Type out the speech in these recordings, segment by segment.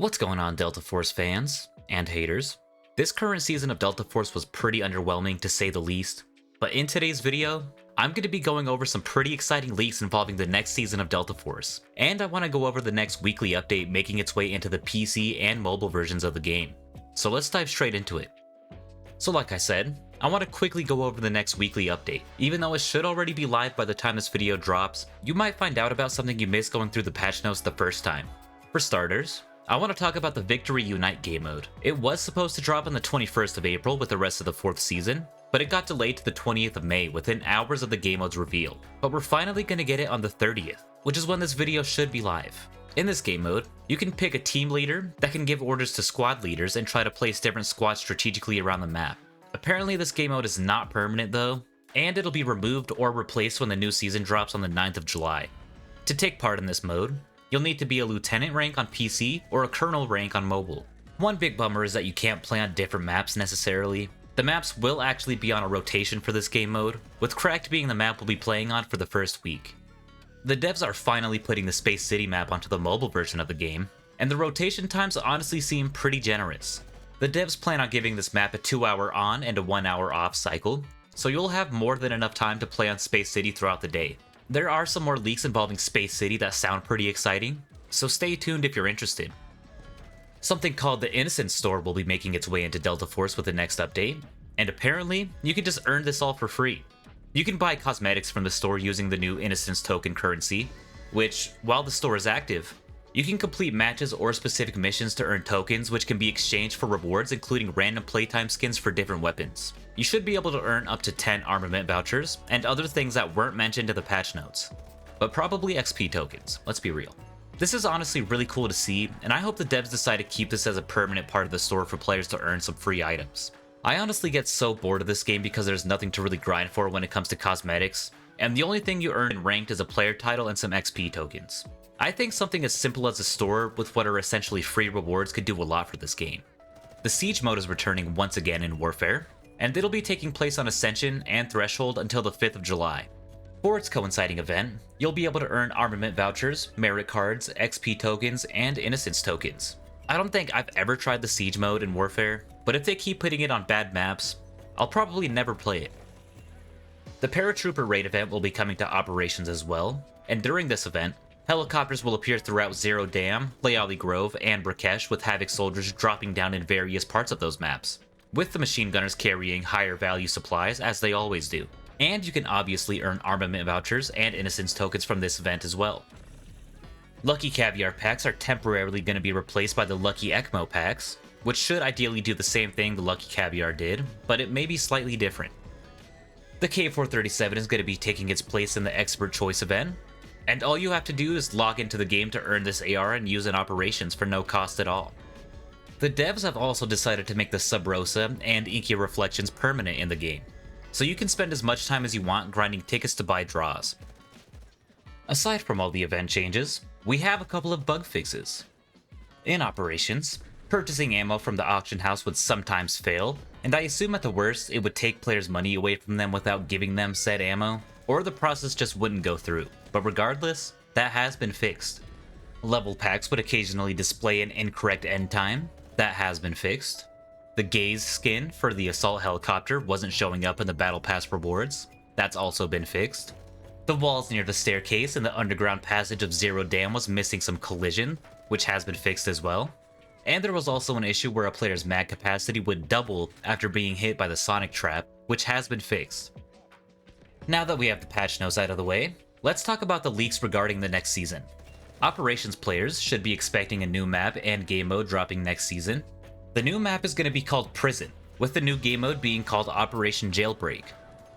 What's going on, Delta Force fans and haters? This current season of Delta Force was pretty underwhelming to say the least, but in today's video, I'm going to be going over some pretty exciting leaks involving the next season of Delta Force, and I want to go over the next weekly update making its way into the PC and mobile versions of the game. So let's dive straight into it. So like I said, I want to quickly go over the next weekly update. Even though it should already be live by the time this video drops, you might find out about something you missed going through the patch notes the first time. For starters, I want to talk about the Victory Unite game mode. It was supposed to drop on the 21st of April with the rest of the 4th season, but it got delayed to the 20th of May within hours of the game mode's reveal. But we're finally going to get it on the 30th, which is when this video should be live. In this game mode, you can pick a team leader that can give orders to squad leaders and try to place different squads strategically around the map. Apparently this game mode is not permanent though, and it'll be removed or replaced when the new season drops on the 9th of July. To take part in this mode, you'll need to be a lieutenant rank on PC or a colonel rank on mobile. One big bummer is that you can't play on different maps necessarily. The maps will actually be on a rotation for this game mode, with Cracked being the map we'll be playing on for the first week. The devs are finally putting the Space City map onto the mobile version of the game, and the rotation times honestly seem pretty generous. The devs plan on giving this map a 2-hour on and a 1-hour off cycle, so you'll have more than enough time to play on Space City throughout the day. There are some more leaks involving Space City that sound pretty exciting, so stay tuned if you're interested. Something called the Innocence Store will be making its way into Delta Force with the next update, and apparently, you can just earn this all for free. You can buy cosmetics from the store using the new Innocence Token currency, which, while the store is active, you can complete matches or specific missions to earn tokens which can be exchanged for rewards including random playtime skins for different weapons. You should be able to earn up to 10 armament vouchers, and other things that weren't mentioned in the patch notes. But probably XP tokens, let's be real. This is honestly really cool to see, and I hope the devs decide to keep this as a permanent part of the store for players to earn some free items. I honestly get so bored of this game because there's nothing to really grind for when it comes to cosmetics, and the only thing you earn in ranked is a player title and some XP tokens. I think something as simple as a store with what are essentially free rewards could do a lot for this game. The Siege mode is returning once again in Warfare, and it'll be taking place on Ascension and Threshold until the 5th of July. For its coinciding event, you'll be able to earn armament vouchers, merit cards, XP tokens, and Innocence tokens. I don't think I've ever tried the Siege mode in Warfare, but if they keep putting it on bad maps, I'll probably never play it. The Paratrooper raid event will be coming to Operations as well, and during this event, helicopters will appear throughout Zero Dam, Layali Grove, and Brakesh with Havoc soldiers dropping down in various parts of those maps, with the machine gunners carrying higher value supplies as they always do. And you can obviously earn armament vouchers and Innocence tokens from this event as well. Lucky Caviar packs are temporarily going to be replaced by the Lucky ECMO packs, which should ideally do the same thing the Lucky Caviar did, but it may be slightly different. The K437 is going to be taking its place in the Expert Choice event, and all you have to do is log into the game to earn this AR and use in Operations for no cost at all. The devs have also decided to make the Sub Rosa and Inky Reflections permanent in the game, so you can spend as much time as you want grinding tickets to buy draws. Aside from all the event changes, we have a couple of bug fixes. In Operations, purchasing ammo from the auction house would sometimes fail, and I assume at the worst it would take players' money away from them without giving them said ammo, or the process just wouldn't go through. But regardless, that has been fixed. Level packs would occasionally display an incorrect end time. That has been fixed. The Gaze skin for the assault helicopter wasn't showing up in the Battle Pass rewards. That's also been fixed. The walls near the staircase in the underground passage of Zero Dam was missing some collision, which has been fixed as well. And there was also an issue where a player's mag capacity would double after being hit by the Sonic Trap, which has been fixed. Now that we have the patch notes out of the way, let's talk about the leaks regarding the next season. Operations players should be expecting a new map and game mode dropping next season. The new map is going to be called Prison, with the new game mode being called Operation Jailbreak.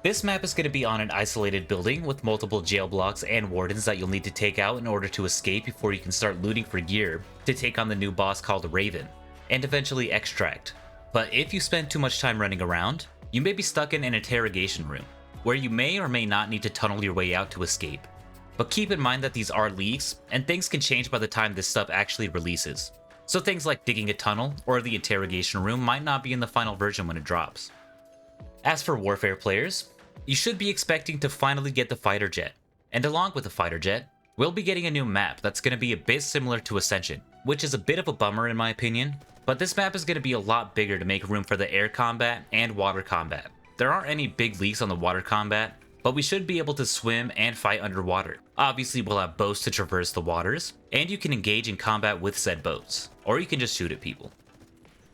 This map is going to be on an isolated building with multiple jail blocks and wardens that you'll need to take out in order to escape before you can start looting for gear to take on the new boss called Raven, and eventually Extract. But if you spend too much time running around, you may be stuck in an interrogation room, where you may or may not need to tunnel your way out to escape. But keep in mind that these are leaks, and things can change by the time this stuff actually releases. So things like digging a tunnel or the interrogation room might not be in the final version when it drops. As for Warfare players, you should be expecting to finally get the fighter jet. And along with the fighter jet, we'll be getting a new map that's going to be a bit similar to Ascension, which is a bit of a bummer in my opinion, but this map is going to be a lot bigger to make room for the air combat and water combat. There aren't any big leaks on the water combat, but we should be able to swim and fight underwater. Obviously we'll have boats to traverse the waters, and you can engage in combat with said boats, or you can just shoot at people.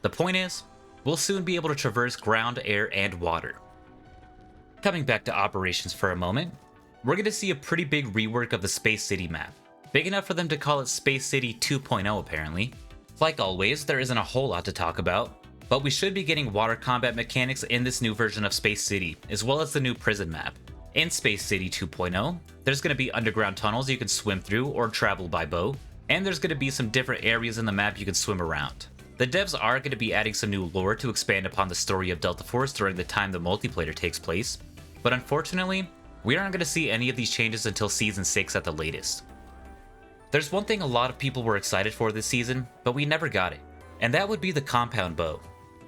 The point is, we'll soon be able to traverse ground, air, and water. Coming back to operations for a moment, we're going to see a pretty big rework of the Space City map. Big enough for them to call it Space City 2.0 apparently. Like always, there isn't a whole lot to talk about, but we should be getting water combat mechanics in this new version of Space City, as well as the new prison map. In Space City 2.0, there's going to be underground tunnels you can swim through or travel by boat, and there's going to be some different areas in the map you can swim around. The devs are going to be adding some new lore to expand upon the story of Delta Force during the time the multiplayer takes place, but unfortunately, we aren't going to see any of these changes until Season 6 at the latest. There's one thing a lot of people were excited for this season, but we never got it, and that would be the compound bow.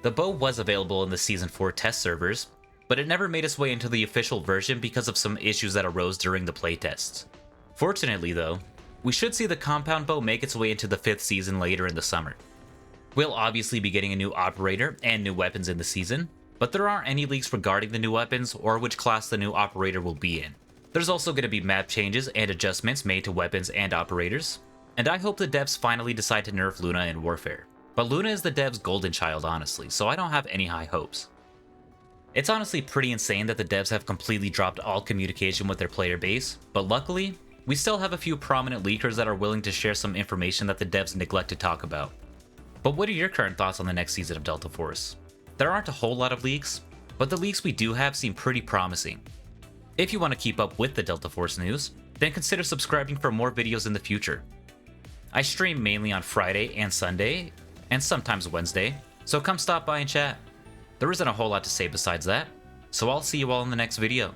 The bow was available in the Season 4 test servers, but it never made its way into the official version because of some issues that arose during the playtests. Fortunately though, we should see the compound bow make its way into the 5th season later in the summer. We'll obviously be getting a new operator and new weapons in the season, but there aren't any leaks regarding the new weapons or which class the new operator will be in. There's also going to be map changes and adjustments made to weapons and operators, and I hope the devs finally decide to nerf Luna in Warfare. But Luna is the devs' golden child honestly, so I don't have any high hopes. It's honestly pretty insane that the devs have completely dropped all communication with their player base, but luckily, we still have a few prominent leakers that are willing to share some information that the devs neglect to talk about. But what are your current thoughts on the next season of Delta Force? There aren't a whole lot of leaks, but the leaks we do have seem pretty promising. If you want to keep up with the Delta Force news, then consider subscribing for more videos in the future. I stream mainly on Friday and Sunday, and sometimes Wednesday, so come stop by and chat. There isn't a whole lot to say besides that, so I'll see you all in the next video.